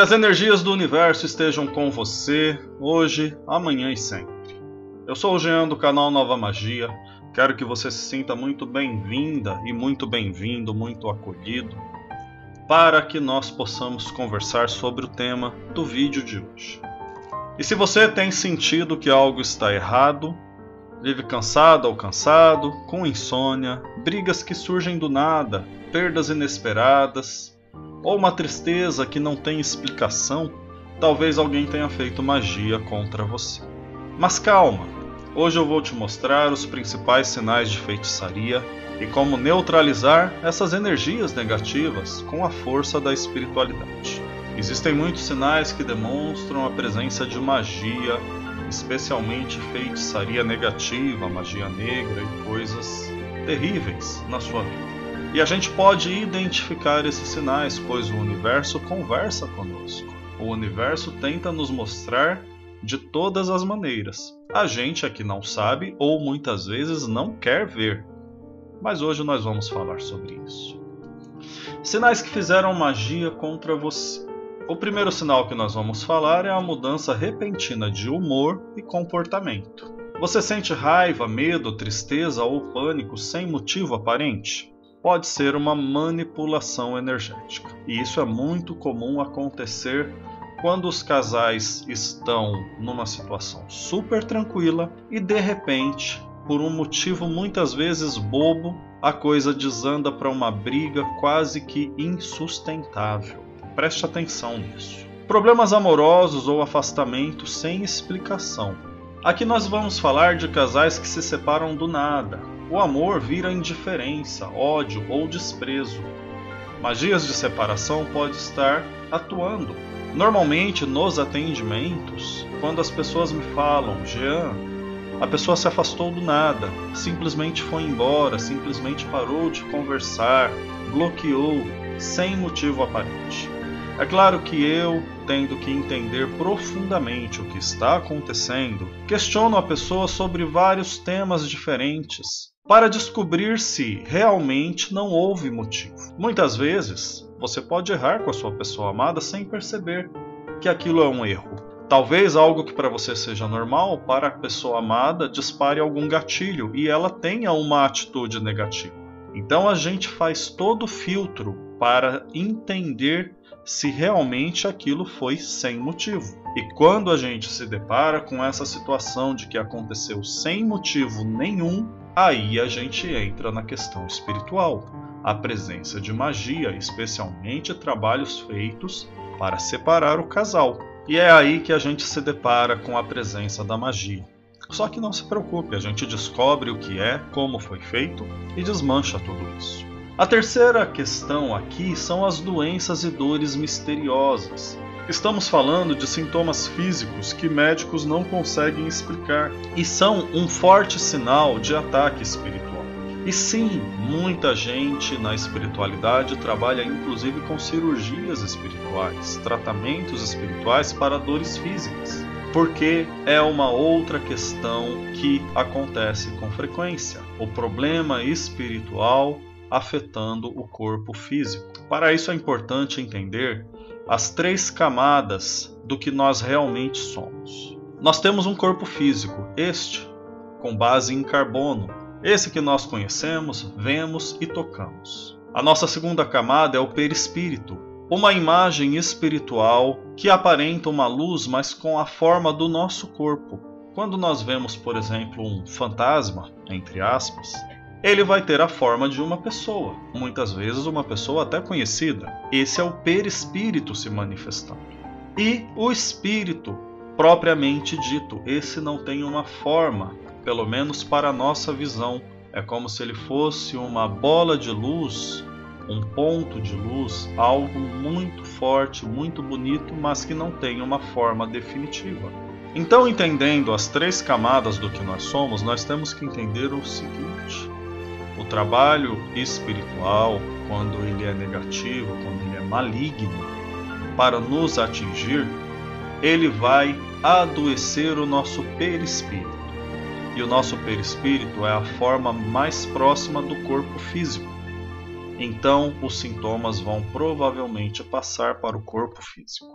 as energias do universo estejam com você, hoje, amanhã e sempre. Eu sou o Jean do canal Nova Magia. Quero que você se sinta muito bem-vinda e muito bem-vindo, muito acolhido, para que nós possamos conversar sobre o tema do vídeo de hoje. E se você tem sentido que algo está errado, vive cansado ou cansado, com insônia, brigas que surgem do nada, perdas inesperadas, ou uma tristeza que não tem explicação, talvez alguém tenha feito magia contra você. Mas calma, hoje eu vou te mostrar os principais sinais de feitiçaria e como neutralizar essas energias negativas com a força da espiritualidade. Existem muitos sinais que demonstram a presença de magia, especialmente feitiçaria negativa, magia negra e coisas terríveis na sua vida. E a gente pode identificar esses sinais, pois o universo conversa conosco. O universo tenta nos mostrar de todas as maneiras. A gente é que não sabe ou muitas vezes não quer ver. Mas hoje nós vamos falar sobre isso. Sinais que fizeram magia contra você. O primeiro sinal que nós vamos falar é a mudança repentina de humor e comportamento. Você sente raiva, medo, tristeza ou pânico sem motivo aparente? Pode ser uma manipulação energética. E isso é muito comum acontecer quando os casais estão numa situação super tranquila e de repente, por um motivo muitas vezes bobo, a coisa desanda para uma briga quase que insustentável. Preste atenção nisso. Problemas amorosos ou afastamento sem explicação. Aqui nós vamos falar de casais que se separam do nada. O amor vira indiferença, ódio ou desprezo. Magias de separação podem estar atuando. Normalmente nos atendimentos, quando as pessoas me falam, Jean, a pessoa se afastou do nada, simplesmente foi embora, simplesmente parou de conversar, bloqueou, sem motivo aparente. É claro que eu, tendo que entender profundamente o que está acontecendo, questiono a pessoa sobre vários temas diferentes para descobrir se realmente não houve motivo. Muitas vezes, você pode errar com a sua pessoa amada sem perceber que aquilo é um erro. Talvez algo que para você seja normal, para a pessoa amada dispare algum gatilho e ela tenha uma atitude negativa. Então a gente faz todo o filtro para entender se realmente aquilo foi sem motivo. E quando a gente se depara com essa situação de que aconteceu sem motivo nenhum, aí a gente entra na questão espiritual, a presença de magia, especialmente trabalhos feitos para separar o casal. E é aí que a gente se depara com a presença da magia. Só que não se preocupe, a gente descobre o que é, como foi feito e desmancha tudo isso. A terceira questão aqui são as doenças e dores misteriosas. Estamos falando de sintomas físicos que médicos não conseguem explicar e são um forte sinal de ataque espiritual. E sim, muita gente na espiritualidade trabalha inclusive com cirurgias espirituais, tratamentos espirituais para dores físicas, porque é uma outra questão que acontece com frequência, o problema espiritual afetando o corpo físico. Para isso é importante entender as três camadas do que nós realmente somos. Nós temos um corpo físico, este com base em carbono, esse que nós conhecemos, vemos e tocamos. A nossa segunda camada é o perispírito, uma imagem espiritual que aparenta uma luz, mas com a forma do nosso corpo. Quando nós vemos, por exemplo, um fantasma, entre aspas, ele vai ter a forma de uma pessoa, muitas vezes uma pessoa até conhecida. Esse é o perispírito se manifestando. E o espírito, propriamente dito, esse não tem uma forma, pelo menos para a nossa visão. É como se ele fosse uma bola de luz, um ponto de luz, algo muito forte, muito bonito, mas que não tem uma forma definitiva. Então, entendendo as três camadas do que nós somos, nós temos que entender o seguinte: o trabalho espiritual, quando ele é negativo, quando ele é maligno, para nos atingir, ele vai adoecer o nosso perispírito. E o nosso perispírito é a forma mais próxima do corpo físico. Então, os sintomas vão provavelmente passar para o corpo físico.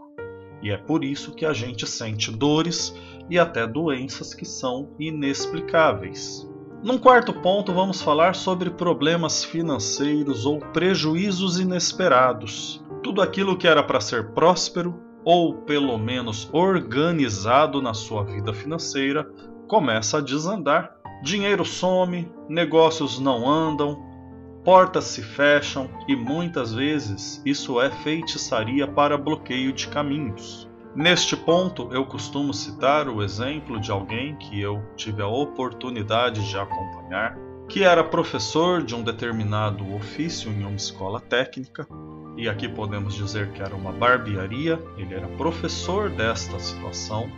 E é por isso que a gente sente dores e até doenças que são inexplicáveis. Num quarto ponto, vamos falar sobre problemas financeiros ou prejuízos inesperados. Tudo aquilo que era para ser próspero, ou pelo menos organizado na sua vida financeira, começa a desandar. Dinheiro some, negócios não andam, portas se fecham e muitas vezes isso é feitiçaria para bloqueio de caminhos. Neste ponto, eu costumo citar o exemplo de alguém que eu tive a oportunidade de acompanhar, que era professor de um determinado ofício em uma escola técnica, e aqui podemos dizer que era uma barbearia. Ele era professor desta situação.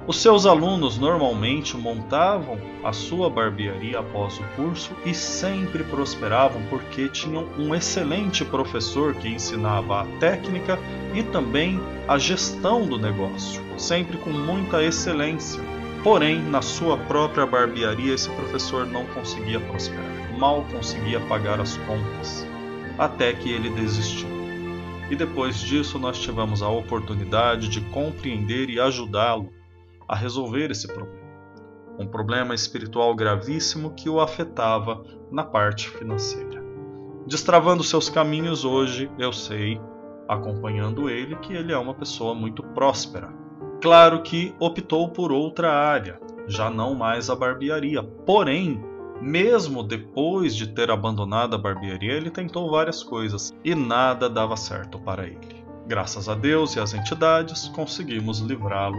Os seus alunos normalmente montavam a sua barbearia após o curso e sempre prosperavam porque tinham um excelente professor que ensinava a técnica e também a gestão do negócio, sempre com muita excelência. Porém, na sua própria barbearia, esse professor não conseguia prosperar, mal conseguia pagar as contas, até que ele desistiu. E depois disso nós tivemos a oportunidade de compreender e ajudá-lo a resolver esse problema. Um problema espiritual gravíssimo que o afetava na parte financeira. Destravando seus caminhos hoje, eu sei, acompanhando ele, que ele é uma pessoa muito próspera. Claro que optou por outra área, já não mais a barbearia. Porém, mesmo depois de ter abandonado a barbearia, ele tentou várias coisas e nada dava certo para ele. Graças a Deus e às entidades, conseguimos livrá-lo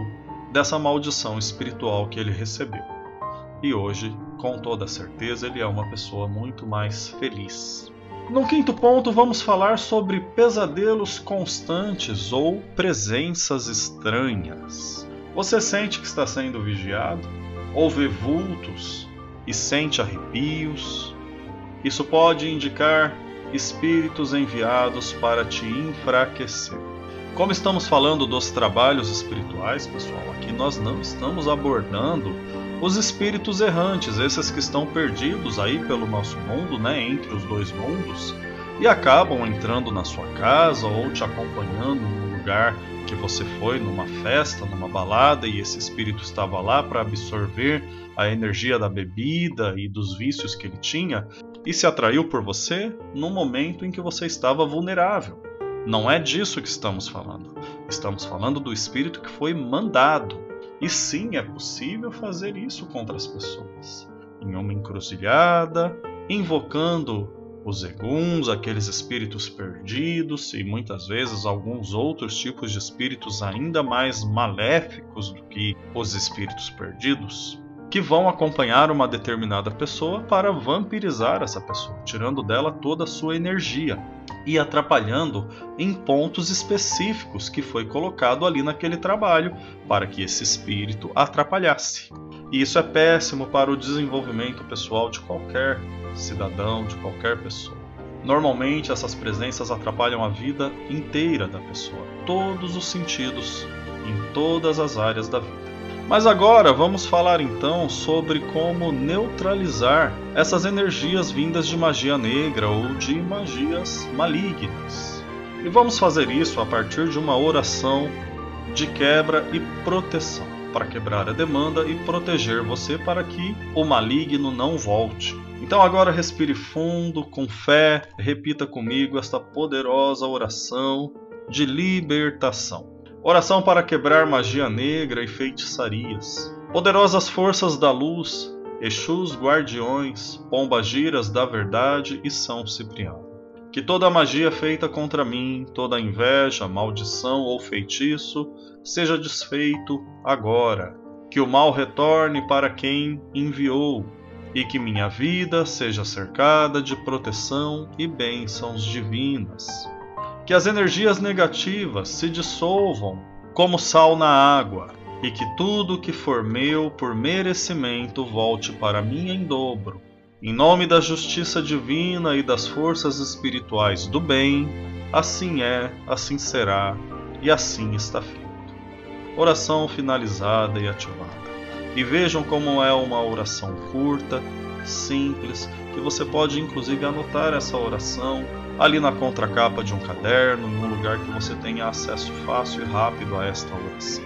dessa maldição espiritual que ele recebeu. E hoje, com toda certeza, ele é uma pessoa muito mais feliz. No quinto ponto, vamos falar sobre pesadelos constantes ou presenças estranhas. Você sente que está sendo vigiado? Ou vê vultos e sente arrepios? Isso pode indicar espíritos enviados para te enfraquecer. Como estamos falando dos trabalhos espirituais, pessoal, aqui nós não estamos abordando os espíritos errantes, esses que estão perdidos aí pelo nosso mundo, entre os dois mundos, e acabam entrando na sua casa ou te acompanhando no lugar que você foi, numa festa, numa balada, e esse espírito estava lá para absorver a energia da bebida e dos vícios que ele tinha, e se atraiu por você no momento em que você estava vulnerável. Não é disso que estamos falando. Estamos falando do espírito que foi mandado. E sim, é possível fazer isso contra as pessoas. Em uma encruzilhada, invocando os eguns, aqueles espíritos perdidos, e muitas vezes alguns outros tipos de espíritos ainda mais maléficos do que os espíritos perdidos, que vão acompanhar uma determinada pessoa para vampirizar essa pessoa, tirando dela toda a sua energia e atrapalhando em pontos específicos que foi colocado ali naquele trabalho para que esse espírito atrapalhasse. E isso é péssimo para o desenvolvimento pessoal de qualquer cidadão, de qualquer pessoa. Normalmente essas presenças atrapalham a vida inteira da pessoa, todos os sentidos, em todas as áreas da vida. Mas agora vamos falar então sobre como neutralizar essas energias vindas de magia negra ou de magias malignas. E vamos fazer isso a partir de uma oração de quebra e proteção, para quebrar a demanda e proteger você para que o maligno não volte. Então agora respire fundo, com fé, repita comigo esta poderosa oração de libertação. Oração para quebrar magia negra e feitiçarias. Poderosas forças da luz, Exus guardiões, pombagiras da verdade e São Cipriano. Que toda magia feita contra mim, toda inveja, maldição ou feitiço, seja desfeito agora. Que o mal retorne para quem enviou, e que minha vida seja cercada de proteção e bênçãos divinas. Que as energias negativas se dissolvam como sal na água, e que tudo que for meu por merecimento volte para mim em dobro. Em nome da justiça divina e das forças espirituais do bem, assim é, assim será e assim está feito. Oração finalizada e ativada. E vejam como é uma oração curta, simples, que você pode inclusive anotar essa oração ali na contracapa de um caderno, em um lugar que você tenha acesso fácil e rápido a esta oração,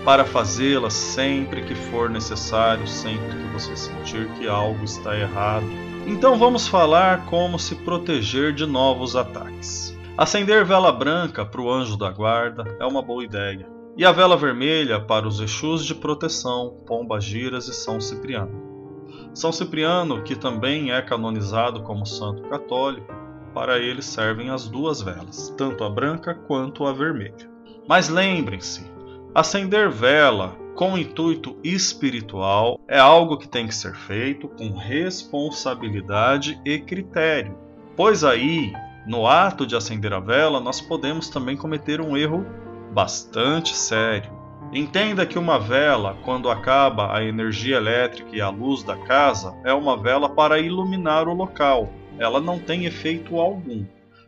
para fazê-la sempre que for necessário, sempre que você sentir que algo está errado. Então vamos falar como se proteger de novos ataques. Acender vela branca para o anjo da guarda é uma boa ideia, e a vela vermelha para os Exus de proteção, Pombagiras e São Cipriano. São Cipriano, que também é canonizado como santo católico, para ele servem as duas velas, tanto a branca quanto a vermelha. Mas lembrem-se, acender vela com intuito espiritual é algo que tem que ser feito com responsabilidade e critério, pois aí, no ato de acender a vela, nós podemos também cometer um erro bastante sério. Entenda que uma vela, quando acaba a energia elétrica e a luz da casa, é uma vela para iluminar o local. Ela não tem efeito algum.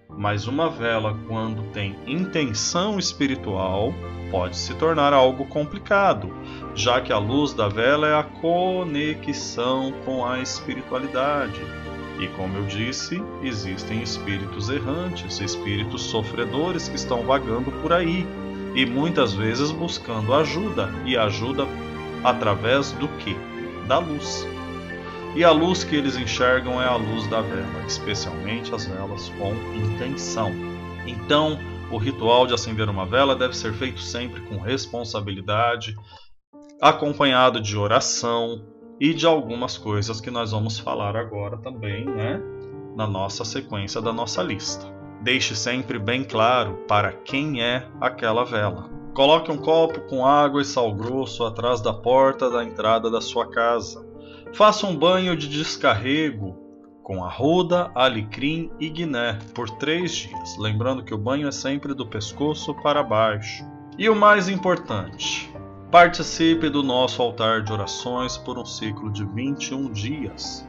Mas uma vela, quando tem intenção espiritual, pode se tornar algo complicado, já que a luz da vela é a conexão com a espiritualidade. E como eu disse, existem espíritos errantes, espíritos sofredores que estão vagando por aí, e muitas vezes buscando ajuda, e ajuda através do quê? Da luz. E a luz que eles enxergam é a luz da vela, especialmente as velas com intenção. Então, o ritual de acender uma vela deve ser feito sempre com responsabilidade, acompanhado de oração e de algumas coisas que nós vamos falar agora também, na nossa sequência da nossa lista. Deixe sempre bem claro para quem é aquela vela. Coloque um copo com água e sal grosso atrás da porta da entrada da sua casa. Faça um banho de descarrego com arruda, alecrim e guiné por 3 dias. Lembrando que o banho é sempre do pescoço para baixo. E o mais importante, participe do nosso altar de orações por um ciclo de 21 dias,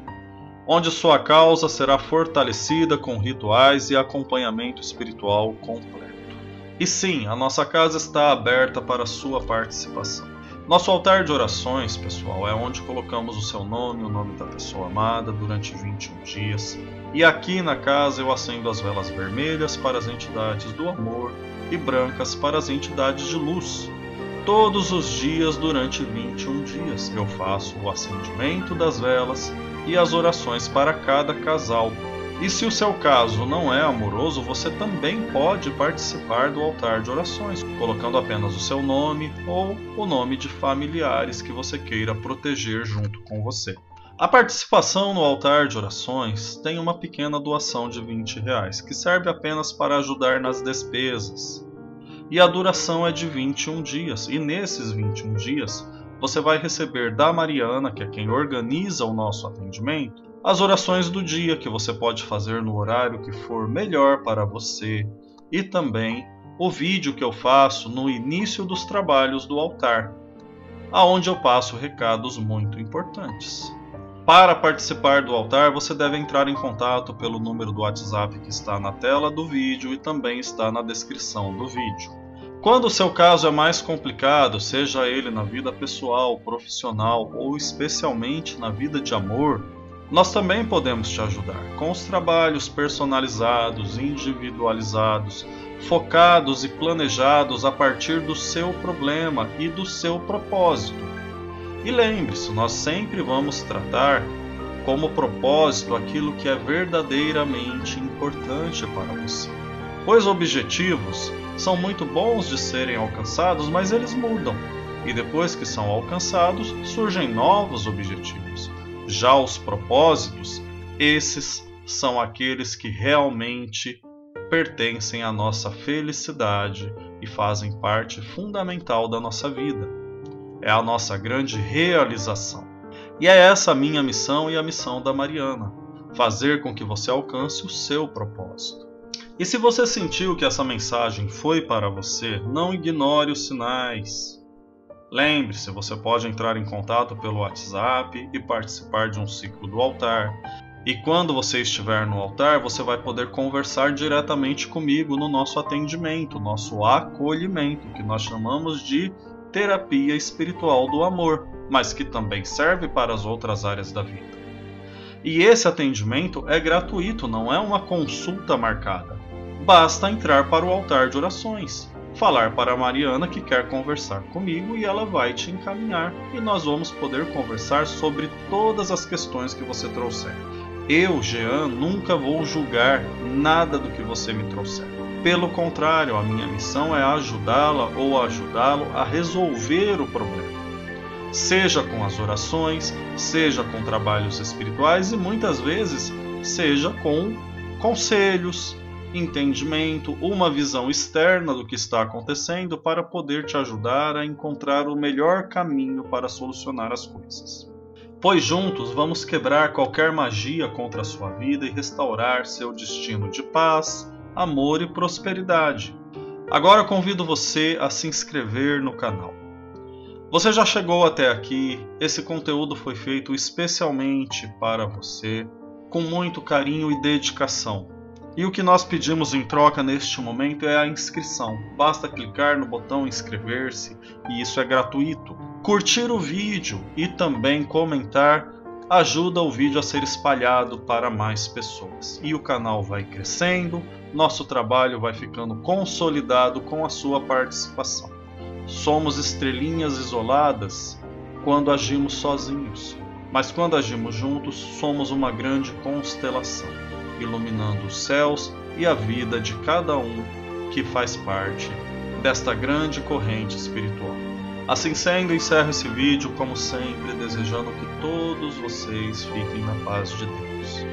onde sua causa será fortalecida com rituais e acompanhamento espiritual completo. E sim, a nossa casa está aberta para a sua participação. Nosso altar de orações, pessoal, é onde colocamos o seu nome, o nome da pessoa amada durante 21 dias. E aqui na casa eu acendo as velas vermelhas para as entidades do amor e brancas para as entidades de luz. Todos os dias durante 21 dias eu faço o acendimento das velas e as orações para cada casal. E se o seu caso não é amoroso, você também pode participar do altar de orações, colocando apenas o seu nome ou o nome de familiares que você queira proteger junto com você. A participação no altar de orações tem uma pequena doação de R$20, que serve apenas para ajudar nas despesas. E a duração é de 21 dias, e nesses 21 dias você vai receber da Mariana, que é quem organiza o nosso atendimento, as orações do dia que você pode fazer no horário que for melhor para você, e também o vídeo que eu faço no início dos trabalhos do altar, aonde eu passo recados muito importantes. Para participar do altar, você deve entrar em contato pelo número do WhatsApp que está na tela do vídeo e também está na descrição do vídeo. Quando o seu caso é mais complicado, seja ele na vida pessoal, profissional ou especialmente na vida de amor, nós também podemos te ajudar com os trabalhos personalizados, individualizados, focados e planejados a partir do seu problema e do seu propósito. E lembre-se, nós sempre vamos tratar como propósito aquilo que é verdadeiramente importante para você. Pois objetivos são muito bons de serem alcançados, mas eles mudam. E depois que são alcançados, surgem novos objetivos. Já os propósitos, esses são aqueles que realmente pertencem à nossa felicidade e fazem parte fundamental da nossa vida. É a nossa grande realização. E é essa a minha missão e a missão da Mariana, fazer com que você alcance o seu propósito. E se você sentiu que essa mensagem foi para você, não ignore os sinais. Lembre-se, você pode entrar em contato pelo WhatsApp e participar de um ciclo do altar. E quando você estiver no altar, você vai poder conversar diretamente comigo no nosso atendimento, nosso acolhimento, que nós chamamos de terapia espiritual do amor, mas que também serve para as outras áreas da vida. E esse atendimento é gratuito, não é uma consulta marcada. Basta entrar para o altar de orações, falar para a Mariana que quer conversar comigo e ela vai te encaminhar e nós vamos poder conversar sobre todas as questões que você trouxer. Eu, Jean, nunca vou julgar nada do que você me trouxer. Pelo contrário, a minha missão é ajudá-la ou ajudá-lo a resolver o problema. Seja com as orações, seja com trabalhos espirituais e muitas vezes seja com conselhos, entendimento, uma visão externa do que está acontecendo para poder te ajudar a encontrar o melhor caminho para solucionar as coisas. Pois juntos vamos quebrar qualquer magia contra a sua vida e restaurar seu destino de paz, amor e prosperidade. Agora convido você a se inscrever no canal. Você já chegou até aqui, esse conteúdo foi feito especialmente para você, com muito carinho e dedicação. E o que nós pedimos em troca neste momento é a inscrição. Basta clicar no botão inscrever-se e isso é gratuito. Curtir o vídeo e também comentar ajuda o vídeo a ser espalhado para mais pessoas. E o canal vai crescendo, nosso trabalho vai ficando consolidado com a sua participação. Somos estrelinhas isoladas quando agimos sozinhos, mas quando agimos juntos somos uma grande constelação, iluminando os céus e a vida de cada um que faz parte desta grande corrente espiritual. Assim sendo, encerro esse vídeo, como sempre, desejando que todos vocês fiquem na paz de Deus.